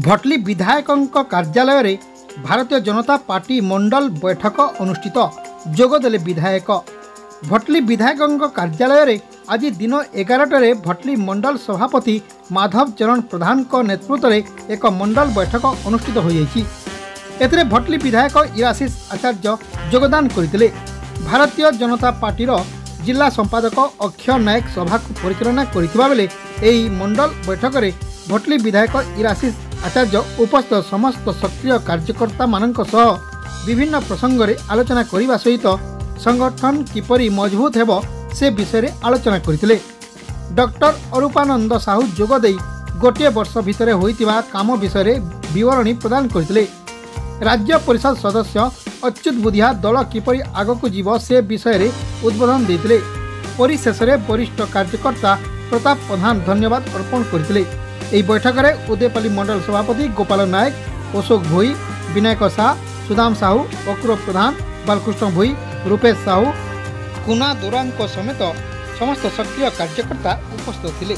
भटली विधायकों कार्यालय रे भारतीय जनता पार्टी मंडल बैठक अनुष्ठित जोगदेले विधायक। भटली विधायकों कार्यालय रे आज दिन 11 भटली मंडल सभापति माधव चरण प्रधान को नेतृत्व में एक मंडल बैठक अनुष्ठित हो जाइछि। एतरे भटली विधायक इराशीष आचार्य योगदान करथिले। भारतीय जनता पार्टी जिला संपादक अक्षय नायक सभा को परिचालना करथिबा बेले एही मंडल बैठक रे भटली विधायक इराशीष आचार्य उपस्थित समस्त सक्रिय कार्यकर्ता मानक सह विभिन्न प्रसंग रे आलोचना करने सहित संगठन किपरि मजबूत हेबो से विषय रे आलोचना करथिले। डॉक्टर अरूपानंद साहू जोगदे गोटे वर्ष भितर होइतिबा काम विषय रे विवरणी प्रदान करथिले। राज्य परिषद सदस्य अच्युत बुधिया दल किपरि आगकु जीव से विषय रे उद्बोधन देथिले। परिशेष रे वरिष्ठ कार्यकर्ता प्रताप प्रधान धन्यवाद अर्पण करथिले। एही बैठक में उदयपाली मंडल सभापति गोपाल नायक, अशोक भोई, विनायक शाह, सुदाम साहू, अक्रूर प्रधान, बालकृष्ण भोई, रूपेश साहू, कुना दोरांग समेत समस्त सक्रिय कार्यकर्ता उपस्थित थिले।